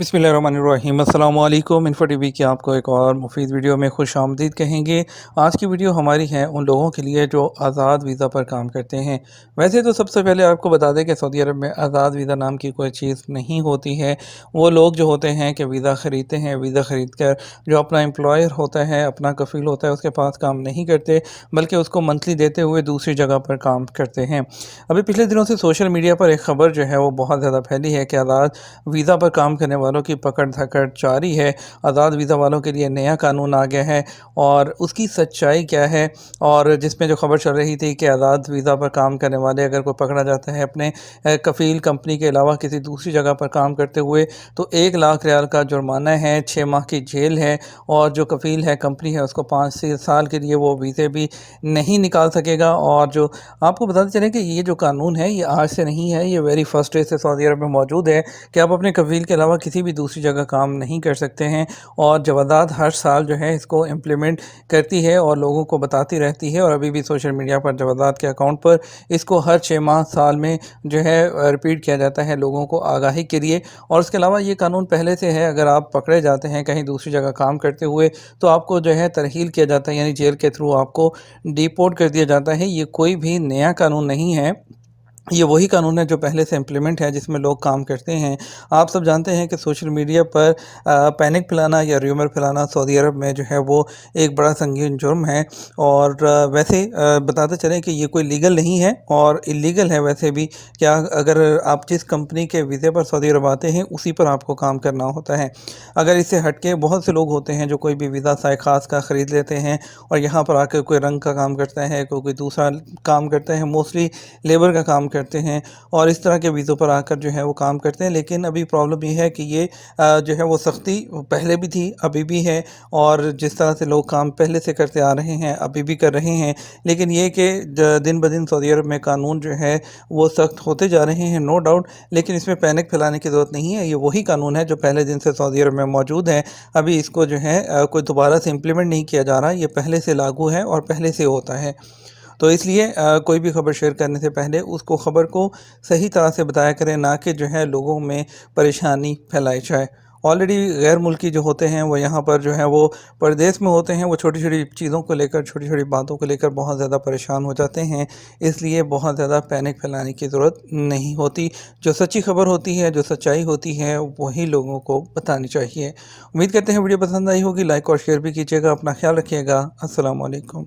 बिस्मिल्लाहिर्रहमानिर्रहीम अस्सलाम वालेकुम। इन्फो टीवी की आपको एक और मुफीद वीडियो में खुश आमदीद कहेंगे। आज की वीडियो हमारी है उन लोगों के लिए जो आज़ाद वीज़ा पर काम करते हैं। वैसे तो सबसे पहले आपको बता दें कि सऊदी अरब में आज़ाद वीज़ा नाम की कोई चीज़ नहीं होती है। वो लोग जो होते हैं कि वीज़ा ख़रीदते हैं, वीज़ा ख़रीद कर जो अपना एम्प्लॉयर होता है, अपना कफ़ील होता है, उसके पास काम नहीं करते, बल्कि उसको मंथली देते हुए दूसरी जगह पर काम करते हैं। अभी पिछले दिनों से सोशल मीडिया पर एक ख़बर जो है वो बहुत ज़्यादा फैली है कि आज़ाद वीज़ा पर काम करने वालों की पकड़ धकड़ जारी है। आज़ाद वीज़ा वालों के लिए नया कानून आ गया है और उसकी सच्चाई क्या है, और जिसमें जो खबर चल रही थी कि आज़ाद वीज़ा पर काम करने वाले अगर कोई पकड़ा जाता है अपने कफ़ील कंपनी के अलावा किसी दूसरी जगह पर काम करते हुए, तो 1 लाख रियाल का जुर्माना है, 6 माह की जेल है, और जो कफ़ील है कंपनी है उसको 5 साल के लिए वो वीज़े भी नहीं निकाल सकेगा। और जो आपको बताते चलें कि ये जो कानून है ये आज से नहीं है, ये वेरी फर्स्ट डे से सऊदी अरब में मौजूद है कि आप अपने कफ़ील के अलावा किसी भी दूसरी जगह काम नहीं कर सकते हैं। और जवादात हर साल जो है इसको इम्प्लीमेंट करती है और लोगों को बताती रहती है, और अभी भी सोशल मीडिया पर जवादात के अकाउंट पर इसको हर 6 माह साल में जो है रिपीट किया जाता है लोगों को आगाही के लिए। और उसके अलावा ये कानून पहले से है, अगर आप पकड़े जाते हैं कहीं दूसरी जगह काम करते हुए तो आपको जो है तरहील किया जाता है, यानी जेल के थ्रू आपको डिपोर्ट कर दिया जाता है। ये कोई भी नया कानून नहीं है, ये वही कानून है जो पहले से इम्प्लीमेंट है, जिसमें लोग काम करते हैं। आप सब जानते हैं कि सोशल मीडिया पर पैनिक फैलाना या र्यूमर फैलाना सऊदी अरब में जो है वो एक बड़ा संगीन जुर्म है। और वैसे बताते चलें कि ये कोई लीगल नहीं है और इलीगल है वैसे भी। क्या अगर आप जिस कंपनी के वीज़े पर सऊदी अरब आते हैं उसी पर आपको काम करना होता है। अगर इससे हटके बहुत से लोग होते हैं जो कोई भी वीज़ा साए ख़ास का ख़रीद लेते हैं और यहाँ पर आकर कोई रंग का काम करता है, कोई दूसरा काम करता है, मोस्टली लेबर का काम करते हैं और इस तरह के वीज़ों पर आकर जो है वो काम करते हैं। लेकिन अभी प्रॉब्लम ये है कि ये जो है वो सख्ती पहले भी थी, अभी भी है, और जिस तरह से लोग काम पहले से करते आ रहे हैं अभी भी कर रहे हैं। लेकिन ये कि दिन ब दिन सऊदी अरब में कानून जो है वो सख्त होते जा रहे हैं, नो डाउट। लेकिन इसमें पैनिक फैलाने की ज़रूरत नहीं है, ये वही कानून है जो पहले दिन से सऊदी अरब में मौजूद है। अभी इसको जो है कोई दोबारा से इम्प्लीमेंट नहीं किया जा रहा, ये पहले से लागू है और पहले से होता है। तो इसलिए कोई भी खबर शेयर करने से पहले उसको खबर को सही तरह से बताया करें, ना कि जो है लोगों में परेशानी फैलाई जाए। ऑलरेडी गैर मुल्की जो होते हैं वो यहाँ पर जो है वो परदेश में होते हैं, वो छोटी छोटी चीज़ों को लेकर, छोटी छोटी बातों को लेकर बहुत ज़्यादा परेशान हो जाते हैं। इसलिए बहुत ज़्यादा पैनिक फैलाने की ज़रूरत नहीं होती। जो सच्ची खबर होती है, जो सच्चाई होती है, वही लोगों को बतानी चाहिए। उम्मीद करते हैं वीडियो पसंद आई होगी, लाइक और शेयर भी कीजिएगा। अपना ख्याल रखिएगा। अस्सलाम वालेकुम।